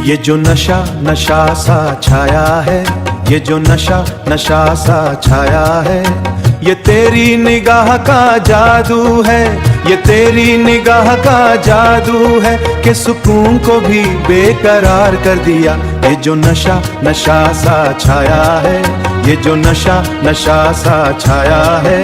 ये जो नशा नशा सा छाया है, ये जो नशा नशा सा छाया है, ये तेरी निगाह का जादू है, ये तेरी निगाह का जादू है कि सुकून को भी बेकरार कर दिया। ये जो नशा नशा सा छाया है, ये जो नशा नशा सा छाया है,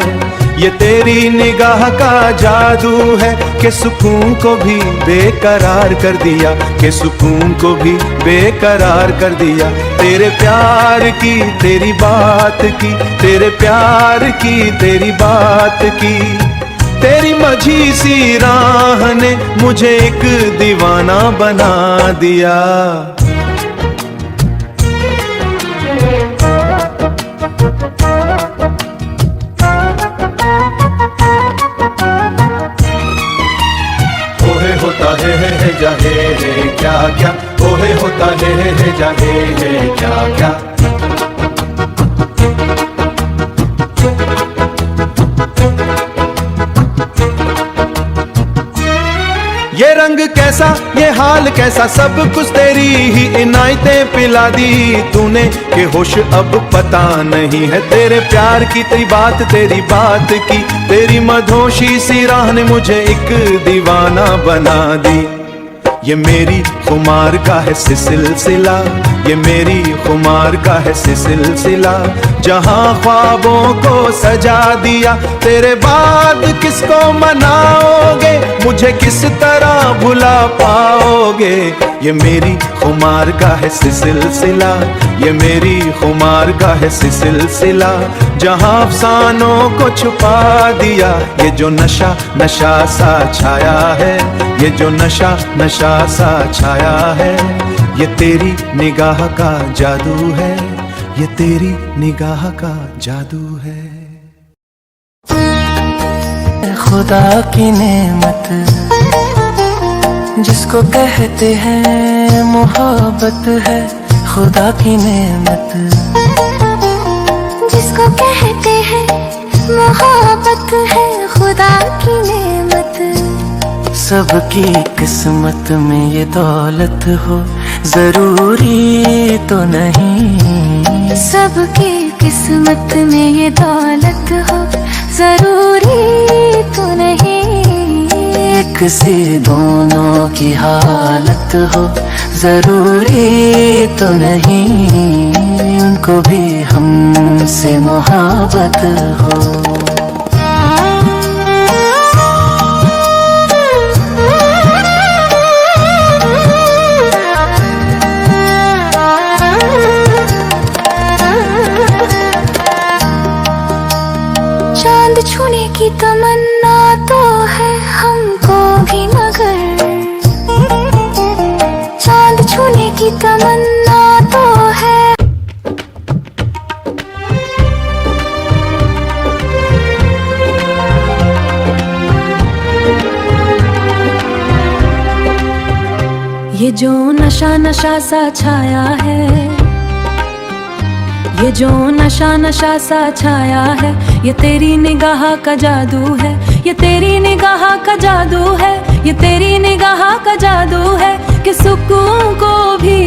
ये तेरी निगाह का जादू है कि सुकून को भी बेकरार कर दिया, कि सुकून को भी बेकरार कर दिया। तेरे प्यार की तेरी बात की, तेरे प्यार की तेरी बात की, तेरी मझी सी राह ने मुझे एक दीवाना बना दिया। ओहे होता है जा हे क्या क्या, ओहे होता है जा हे क्या क्या। ये रंग कैसा, ये हाल कैसा, सब कुछ तेरी ही इनायतें पिला दी तूने कि होश अब पता नहीं है। तेरे प्यार की तेरी बात की, तेरी मधोशी सी राह ने मुझे एक दीवाना बना दी। ये मेरी खुमार का है सिलसिला, ये मेरी खुमार का है सिलसिला, जहां ख्वाबों को सजा दिया। तेरे बाद किसको मनाओगे, मुझे किस तरह भुला पाओगे। ये मेरी खुमार का है सिलसिला, ये मेरी खुमार का है सिलसिला, जहां अफसानों को छुपा दिया। ये जो नशा नशा सा छाया है, ये जो नशा नशा सा छाया है, ये तेरी निगाह का जादू है, ये तेरी निगाह का जादू है। खुदा की नेमत जिसको कहते हैं मोहब्बत है, खुदा की नेमत जिसको कहते हैं मोहब्बत है, खुदा की नेमत। सबकी किस्मत में ये दौलत हो जरूरी तो नहीं, सबकी किस्मत में ये दौलत हो जरूरी तो नहीं। एक सी दोनों की हालत हो जरूरी तो नहीं, उनको भी हमसे मोहब्बत हो। चांद छूने की तमन्ना तो है हमको भी, मगर चांद छूने की तमन्ना तो है। ये जो नशा नशा सा छाया है, ये जो नशा नशा सा छाया है, ये तेरी निगाह का जादू है, ये तेरी निगाह का जादू है, ये तेरी निगाह का जादू है कि सुकून को भी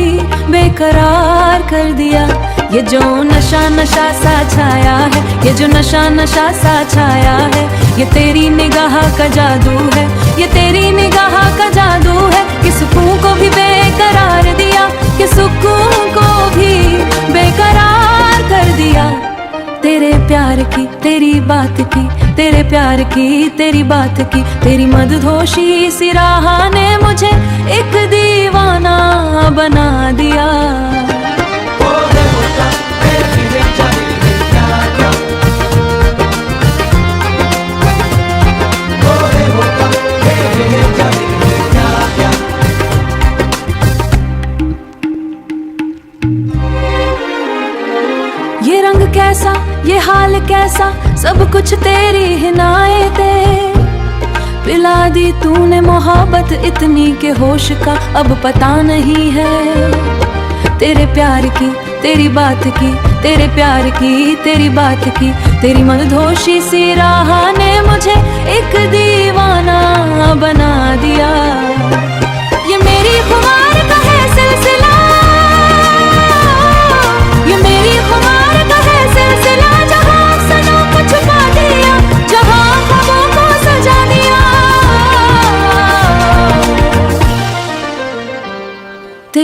बेकरार कर दिया। ये जो नशा नशा सा छाया है, ये जो नशा नशा सा छाया है, ये तेरी निगाह का जादू है, ये तेरी निगाह का जादू है कि सुकून को भी बेकरार दिया, कि सुकून को भी बेकरार कर दिया। तेरे प्यार की तेरी बात की, तेरे प्यार की तेरी बात की, तेरी मदहोशी सी राह ने मुझे एक दीवाना बना दिया। ये रंग कैसा, ये हाल कैसा, सब कुछ तेरी हिनायतें पिला दी तूने मोहब्बत इतनी के होश का अब पता नहीं है। तेरे प्यार की तेरी बात की, तेरे प्यार की तेरी बात की, तेरी मदहोशी सी राह ने मुझे एक दीवाना बना दिया। ये मेरी खुमार का है सिलसिला,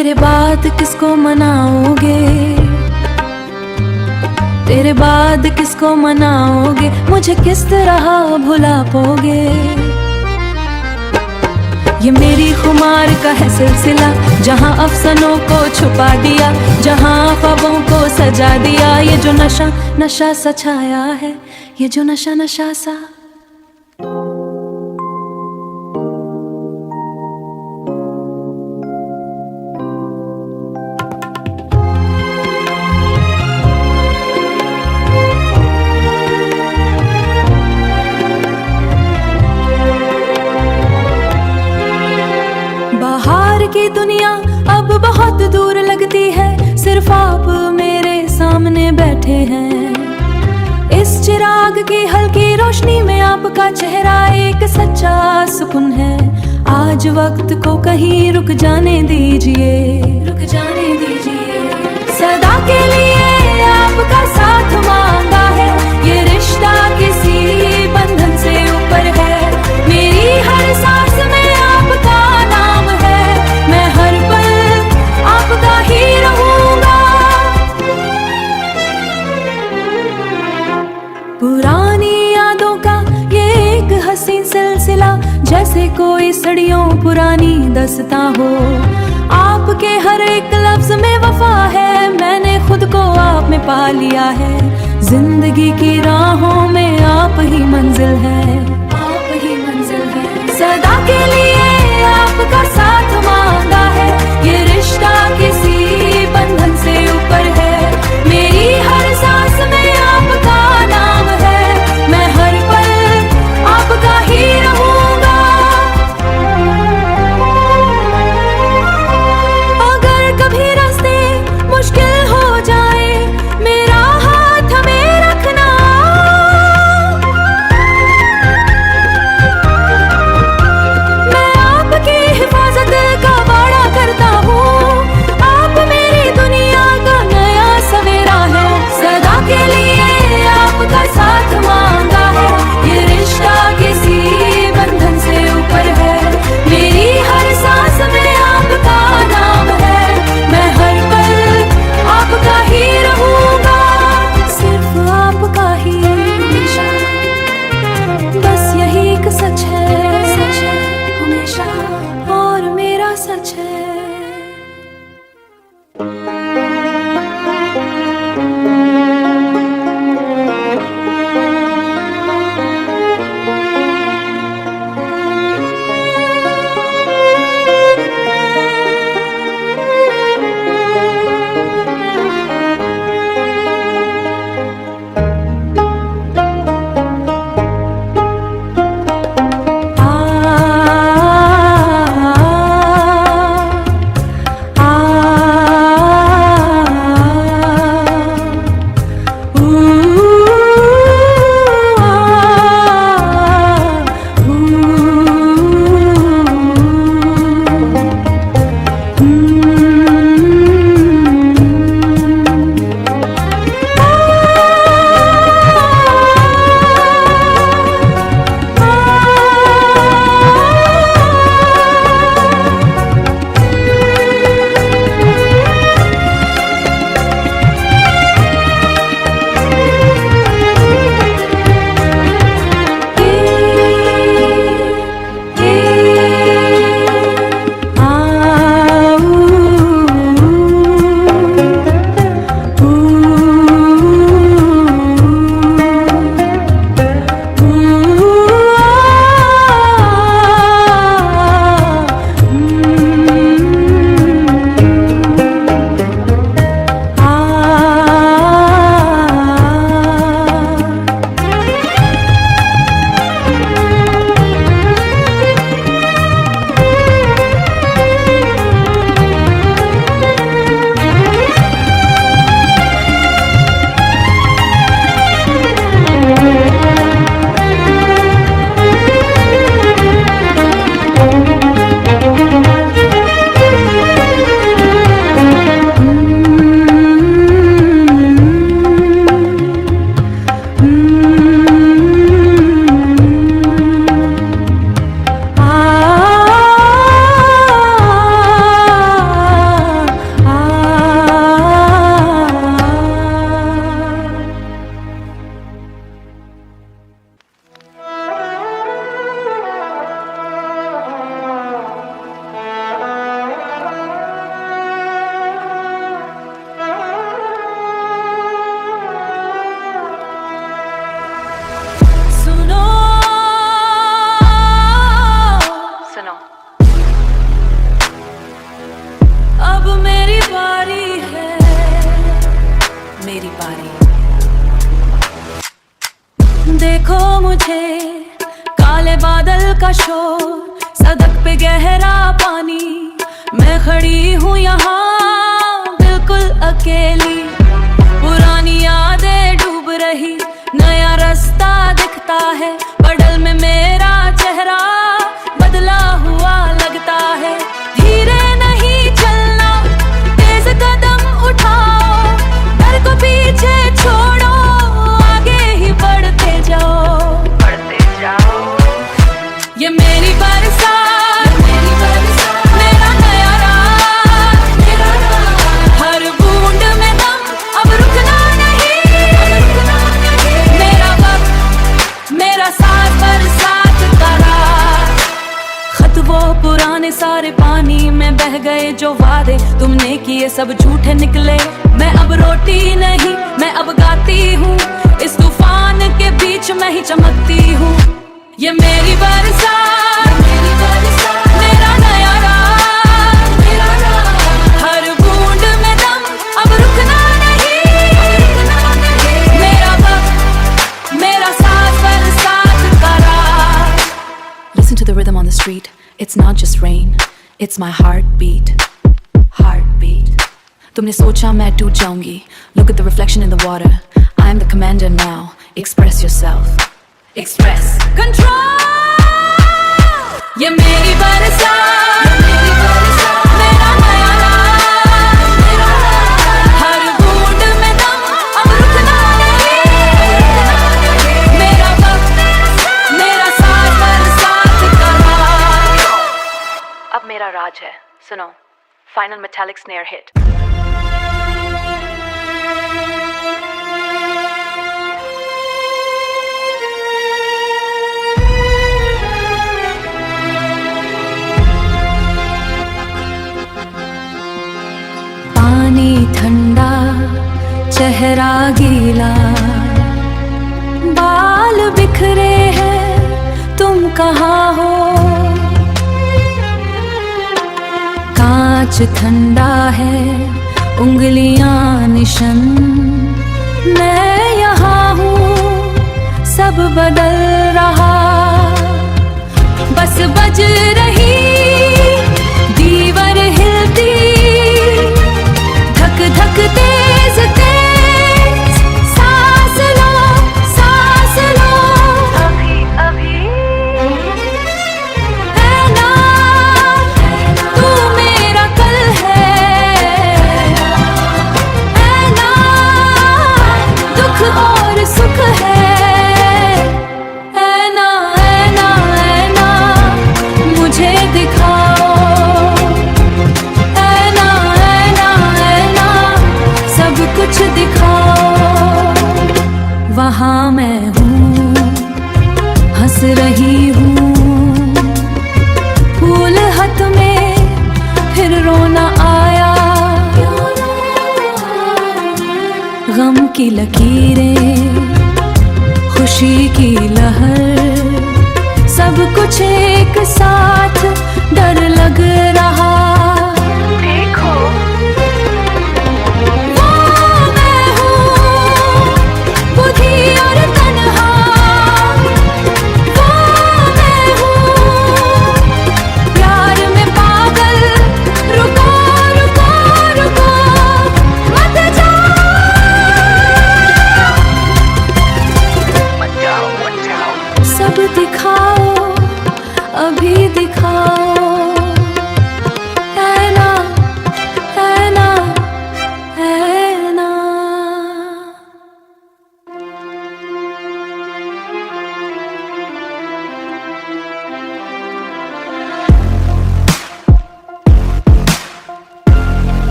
तेरे बाद किसको मनाओगे, तेरे बाद किसको मनाओगे, मुझे किस तरह भुला पाओगे। ये मेरी खुमार का है सिलसिला, जहाँ अफसानों को छुपा दिया, जहाँ ख्वाबों को सजा दिया। ये जो नशा नशा सा छाया है, ये जो नशा नशा सा। बाहर की दुनिया अब बहुत दूर लगती है, सिर्फ आप मेरे सामने बैठे हैं। इस चिराग की हल्की रोशनी में आपका चेहरा एक सच्चा सुकून है। आज वक्त को कहीं रुक जाने दीजिए, रुक जाने दीजिए। सदा के लिए आपका साथ मांगा है, ये रिश्ता किसी बंधन से ऊपर है। मेरी हर सांस में आपका नाम है, मैं हर पल आपका ही रहूंगा। पुरानी यादों का ये एक हसीन सिलसिला, जैसे कोई सदियों पुरानी दास्तां हो। आपके हर एक लफ्ज में वफा है, मैंने खुद को आप में पा लिया है। जिंदगी की राहों में आप ही मंजिल है, आप ही मंजिल है। सदा के लिए आपका साथ मांगा है, ये रिश्ता किसी बंधन से ऊपर है। मेरी हर सांस में आपका नाम है, मैं हर पल आपका ही रहूंगा। अगर कभी रास्ते मुश्किल हो जाए, मेरा हाथ हमें रखना। मैं आपकी हिफाजत मेरी बारी। देखो मुझे काले बादल का शोर, सड़क पे गहरा पानी, मैं खड़ी हूँ यहाँ बिल्कुल अकेली। पुरानी यादें डूब रही, नया रास्ता दिखता है, पडल में मेरा चेहरा बदला हुआ लगता है। धीरे नहीं चलना, तेज कदम उठाओ, डर को पीछे छोड़ो, आगे ही बढ़ते जाओ। ये मेरी बरसात, मेरा नया रात, हर बूंद में दम, अब रुकना नहीं। मेरा वक्त, मेरा साथ, बरसात का रात। खत वो पुराने सारे पानी में बह गए, जो वादे तुमने किए सब झूठे निकले। मैं अब रोटी नहीं, मैं अब गाती हूँ, इस तूफान के बीच मैं ही चमकती हूँ। ये मेरी बरसात, मेरा नया रात, हर बूंद में दम, अब रुकना नहीं। मेरा वक्त, मेरा साथ, बरसात का रात। Listen to the rhythm on the street. It's not just rain, it's my heartbeat. Heartbeat. तुमने सोचा मैं टूट जाऊंगी. Look at the reflection in the water. I am the commander now. Express yourself. Express. Control. ये मेरी बरसात, मेरा नया रात, हर बूंद में दम, अब रुकना नहीं। मेरा वक्त, मेरा साथ, बरसात का रात। अब मेरा राज है. सुनो. Final metallic snare hit. पानी ठंडा, चेहरा गीला, बाल बिखरे हैं, तुम कहाँ हो? कांच ठंडा है, उंगलियां निशन, मैं यहाँ हूँ, सब बदल रहा, बस बज रही दीवार हिलती, धक धक तेज तेज, सांस लो, सांस लो, अभी अभी। है ना, तू मेरा कल है ना, दुख और सुख है ना, मुझे दिखाओ। कुछ दिखाओ। वहाँ मैं हूँ, हंस रही हूँ, फूल हाथ में, फिर रोना आया। गम की लकीरें, खुशी की लहर, सब कुछ एक साथ, डर लग रहा। सब दिखाओ, अभी दिखाओ। है ना, है ना, है ना।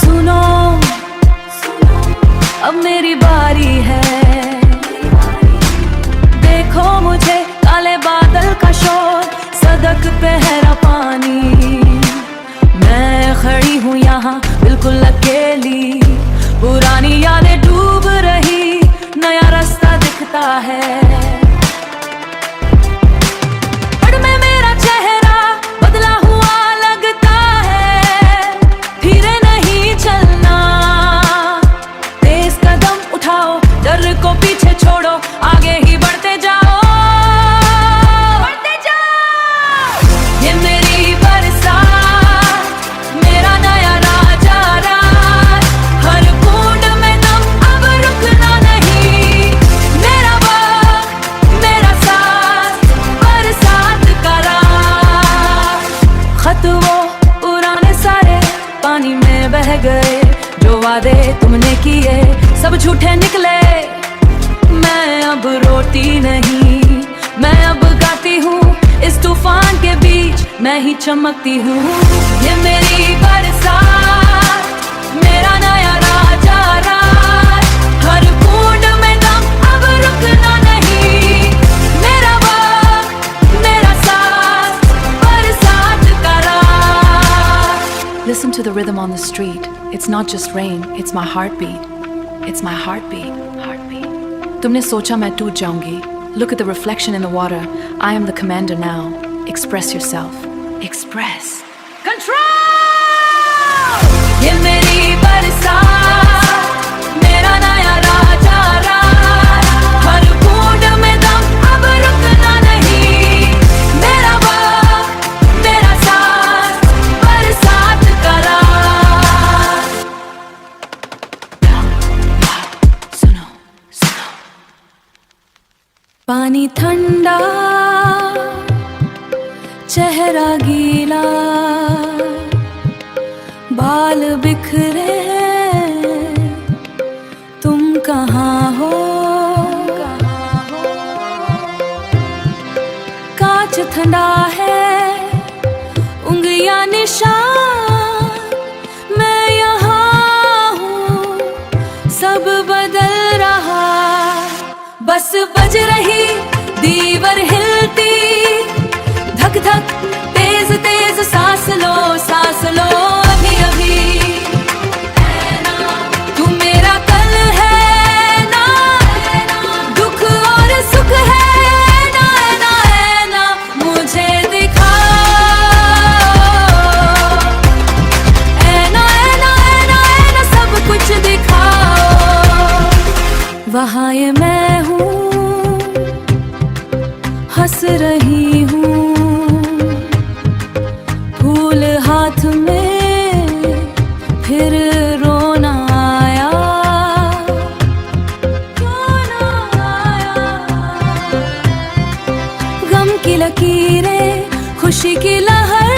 सुनो, अब मेरी बारी है। देखो मुझे, काले बादल का शोर, सड़क पे गहरा पानी, मैं खड़ी हूँ यहाँ बिल्कुल अकेली। पुरानी यादें डूब रही, नया रास्ता दिखता है। पड़ में मेरा चेहरा बदला हुआ लगता मैं ही चमकती हूँ। ये मेरी बरसात, मेरा नया राजा रात, हर बूंद में दम, अब रुकना नहीं। मेरा वक्त, मेरा साथ, बरसात का रात। Listen to the rhythm on the street. It's not just rain, it's my heartbeat. It's my heartbeat, heartbeat. तुमने सोचा मैं टूट जाऊंगी. Look at the reflection in the water. I am the commander now. Express yourself. Express. Control! ये मेरी बरसात, मेरा नया राजा रात, हर बूंद में दम, अब रुकना नहीं। मेरा वक्त, मेरा साथ, बरसात का रात। सुनो, सुनो। पानी ठंडा, चेहरा गीला, बाल बिखरे हैं, तुम कहाँ हो? कांच ठंडा है, उंगलियां निशान, मैं यहाँ हूँ, सब बदल रहा, बस बज रही दीवार हिलती, धक धक तेज तेज सांस लो अभी अभी। तू मेरा कल है ना, दुख और सुख है ना, मुझे दिखा। ऐना सब कुछ दिखाओ। वहाँ ये मैं हूँ, हंस रही हूँ, फूल हाथ में, फिर रोना आया, गम की लकीरें, खुशी की लहर,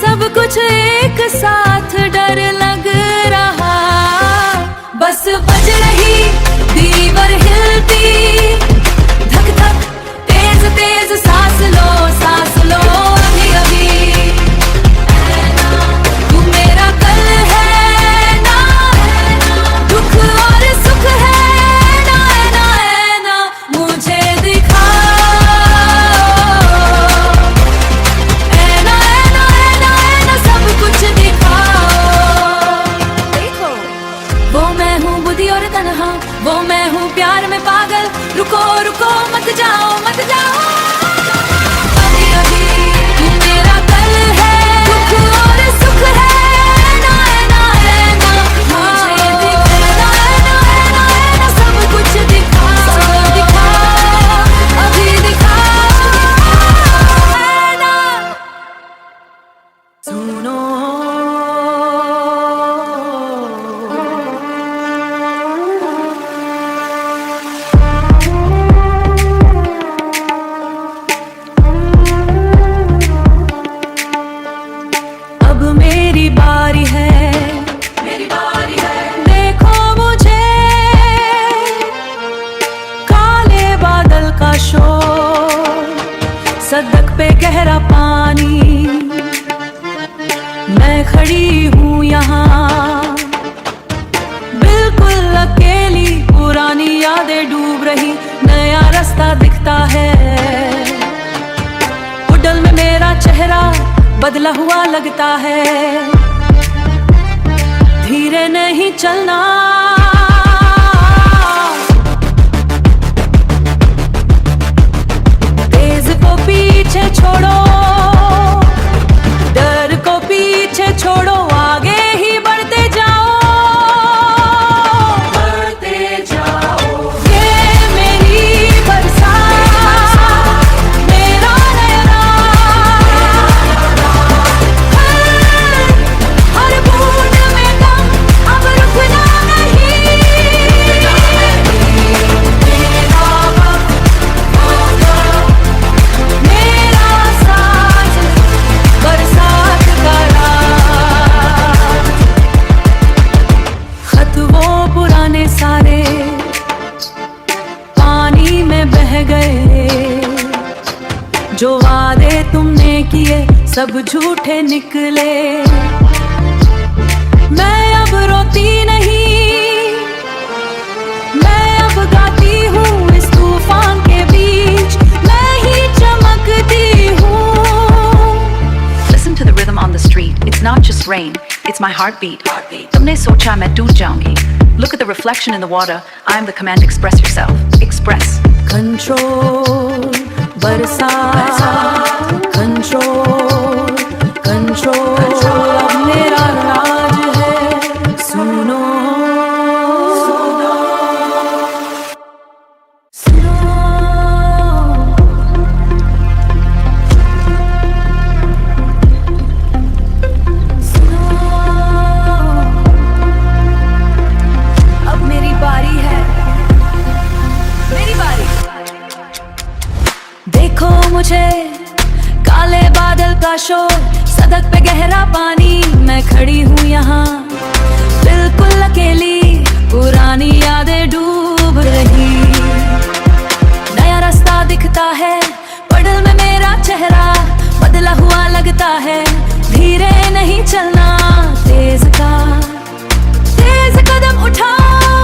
सब कुछ एक साथ डर लग रहा, बस बज रही दीवार हिलती, धक धक तेज तेज सांस लो अभी अभी। तू मेरा कल है ना, दुख और सुख है ना, मुझे दिखा। ऐना सब कुछ दिखाओ। देखो, वो मैं हूँ बुद्धि और तन्हा, वो मैं हूँ प्यार में पागल, रुको रुको मत जाओ मत जाओ। अभी अभी तू मेरा कल है, दुख और सुख है ना, मुझे दिखा। ऐना सब कुछ दिखा, अभी दिखा। ऐना सुनो, अब मेरी बारी है, देखो मुझे, काले बादल का शोर, सड़क पे गहरा पानी, मैं खड़ी हूँ यहाँ, बिल्कुल अकेली, पुरानी यादें डूब रही, नया रास्ता दिखता है, उड़ल में मेरा चेहरा बदला हुआ लगता है, धीरे नहीं चलना, तेज को पीछे छोड़ो, डर को पीछे छोड़ो, आगे ही बढ़ते जाओ, ये मेरी बरसात, मेरा नया रात, हर बूंद में दम, अब रुकना नहीं। मेरा वक्त, मेरा साथ, बरसात का रात। खत वो पुराने सारे पानी में बह गए, जो वादे तुमने किए सब झूठे निकले। मैं अब रोती नहीं, मैं अब गाती हूँ इस तूफान के बीच, मैं ही चमकती हूँ। Listen to the rhythm on the street. It's not just rain, it's my heartbeat. तुमने सोचा मैं टूट जाऊंगी. Look at the reflection in the water. I am the command. Express yourself. Express. Control, बरसात, control, control, अब मेरा राज है, सुनो, सुनो, सुनो। अब मेरी बारी है, मेरी बारी। देखो मुझे, काले बादल का शोर, सड़क पे गहरा पानी, मैं खड़ी हूँ यहाँ बिल्कुल अकेली, पुरानी यादें डूब रही। नया रास्ता दिखता है, पडल में मेरा चेहरा बदला हुआ लगता है। धीरे नहीं चलना, तेज कदम उठाओ,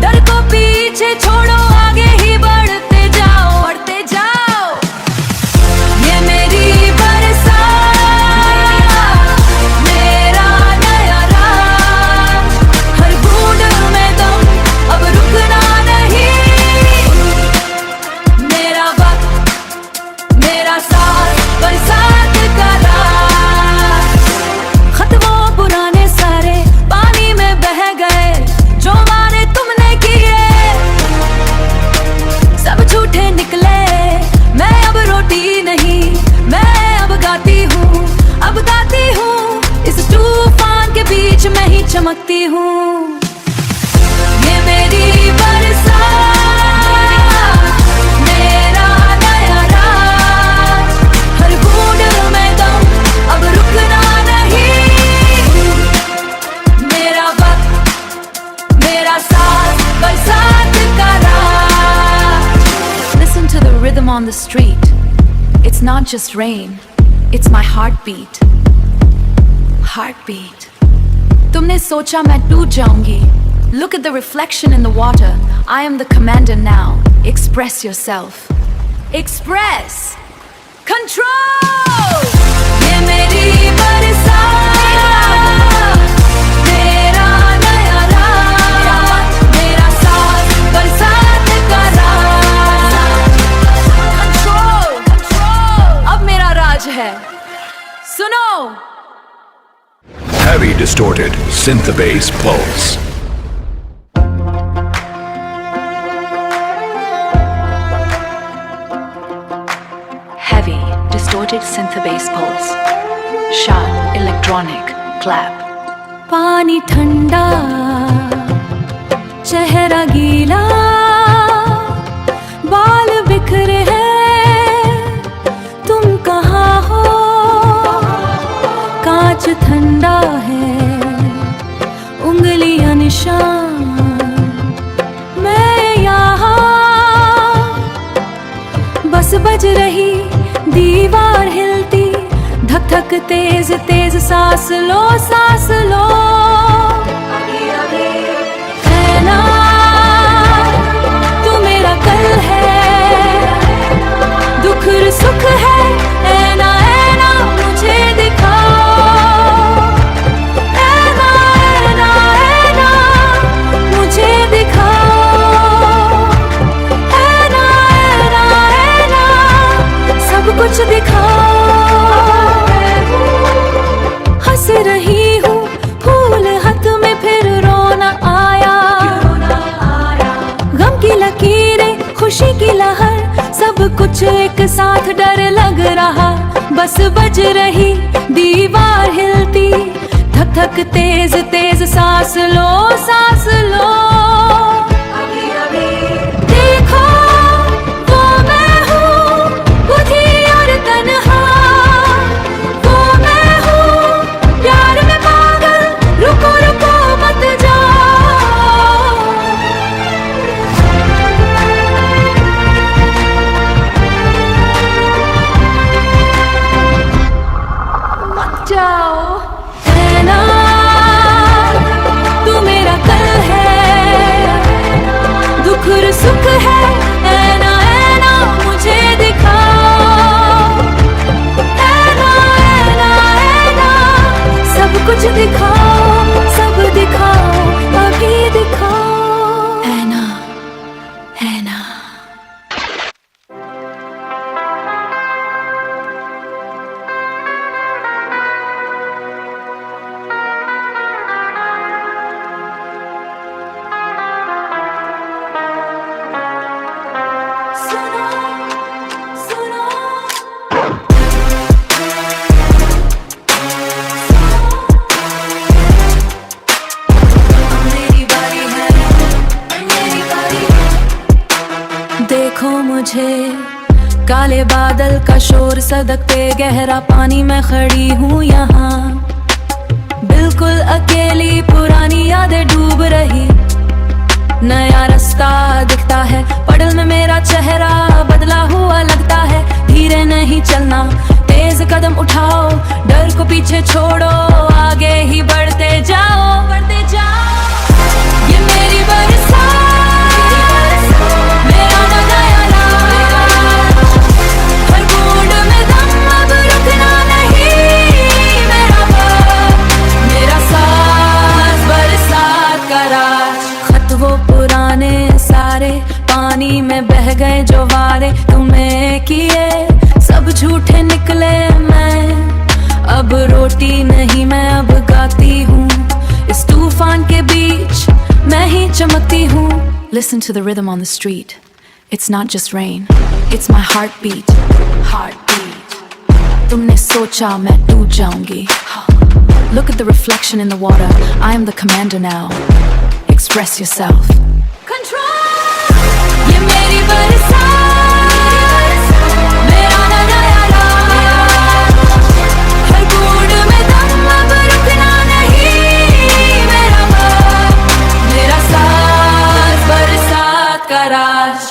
डर को पीछे छोड़ो, आगे ही बढ़ते जाओ, बढ़ते जाओ। ये मेरी बरसात, मेरा नया राज, हर बूंद में दम, अब रुकना नहीं। मेरा वक्त, मेरा साथ, बरसात का राज। खत वो पुराने सारे पानी में बह गए, जो वादे तुमने किए सब झूठे निकले। मैं अब रोती नहीं, मैं अब गाती हूँ, अब गाती हूँ इस तूफान के बीच, मैं ही चमकती हूँ। ये मेरी बरसात, मेरा नया राज, हर बूंद में दम, अब रुकना नहीं। मेरा वक्त, मेरा साथ, बरसात का राज। Listen to the rhythm on the street. It's not just rain, it's my heartbeat. Heartbeat. तुमने सोचा मैं टूट जाऊंगी. Look at the reflection in the water. I am the commander now. Express yourself. Express. Control. ये मेरी बरसात, मेरा नया राज, मेरा साथ, बरसात का राज। Control, control, अब मेरा राज है, सुनो। Heavy distorted synth-bass pulse. Heavy distorted synth-bass pulse. Sharp electronic clap. पानी ठंडा, चेहरा गीला, बाल बिखरे हैं, तुम कहाँ हो? कांच ठंडा है, उंगलियां निशान, मैं यहाँ बस बज रही दीवार हिलती, धक धक तेज तेज, सांस लो, सांस लो। है ना तू मेरा कल है, दुख और सुख है, ऐना ऐना मुझे दिखाओ। ऐना ऐना ऐना मुझे दिखाओ। ऐना ऐना ऐना सब कुछ दिखाओ। हंस रही हूँ फूल हाथ में, फिर रोना आया। गम की लकीरें, खुशी की लहर, सब कुछ एक साथ, डर लग रहा, बस बज रही दीवार हिलती, धक धक तेज तेज, सांस लो, सांस लो। देखो वो मैं हूँ, बुद्धि और तन्हा, वो मैं हूँ प्यार में पागल, रुको रुको मत जाओ। सुनो सुनो मेरी बारी है मेरी बारी। देखो मुझे काले बादल का शोर सदकते गहरा पानी में खड़ी हूँ यहाँ, बिल्कुल अकेली पुरानी यादें डूब रही। नया रास्ता दिखता है, पडल में मेरा चेहरा बदला हुआ लगता है। धीरे नहीं चलना, तेज कदम उठाओ, डर को पीछे छोड़ो, आगे ही बढ़ते जाओ बढ़ते जाओ। ये मेरी बरसात, मेरा नया रात, हर बूंद में दम, अब रुकना नहीं मेरा वक्त, मेरा साथ बरसात का राज। खत वो पुराने सारे पानी में बह गए जो वारे तुम्हें किए, सब झूठे निकले। मैं अब रोटी नहीं, मैं अब गाती हूँ, इस तूफान के बीच मैं ही चमकती हूँ। Listen to the rhythm on the street. It's not just rain, it's my heartbeat. Heartbeat. तुमने सोचा मैं डूब जाऊंगी. Look at the reflection in the water. I am the commander now. Express yourself. Control. ये मेरी बरसात, मेरा नया रात, हर बूंद में दम, अब रुकना नहीं मेरा वक्त, मेरा साथ बरसात का राज।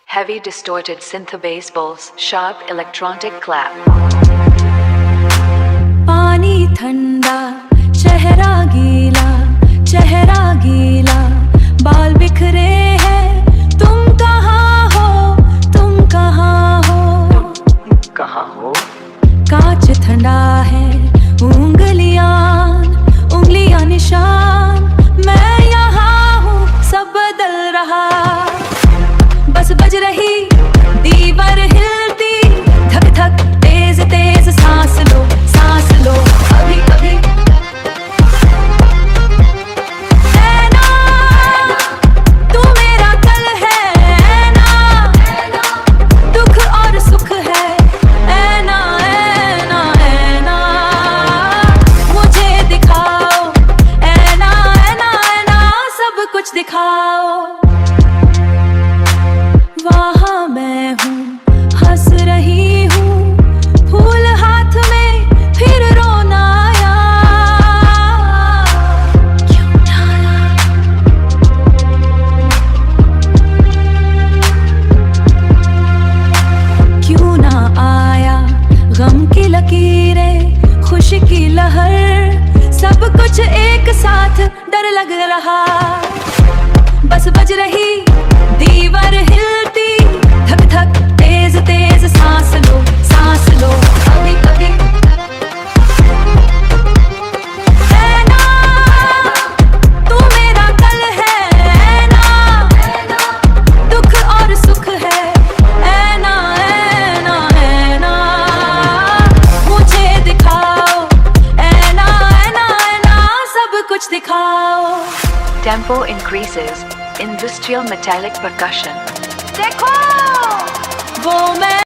Heavy distorted synth bass pulse, sharp electronic clap. पानी ठंडा, चेहरा गीला, बाल बिखरे हैं। तुम कहाँ हो, तुम कहाँ हो, कहाँ हो? कांच ठंडा है, उंगलियां निशान। मैं यहाँ हूँ, सब बदल रहा, बस बज रही दीवार हिलती, धक धक तेज तेज सांस लो अभी अभी। ऐना तू मेरा कल है, ऐना दुख और सुख है। ऐना ऐना ऐना मुझे दिखाओ, ऐना ऐना ऐना सब कुछ दिखाओ। वहाँ मैं हूँ, हंस रही हूँ, फूल हाथ में, फिर रोना आया। क्यों ना आया? क्यों ना आया? गम की लकीरें, खुशी की लहर, सब कुछ एक साथ डर लग रहा, बस बज रही दीवार हिलती, धक धक तेज तेज सांस लो अभी अभी। ऐना तू मेरा कल है, ऐना दुख और सुख है। ऐना ऐना ऐना मुझे दिखाओ, ऐना ऐना ऐना सब कुछ दिखाओ। Tempo increases, industrial metallic percussion. देखो वो मैं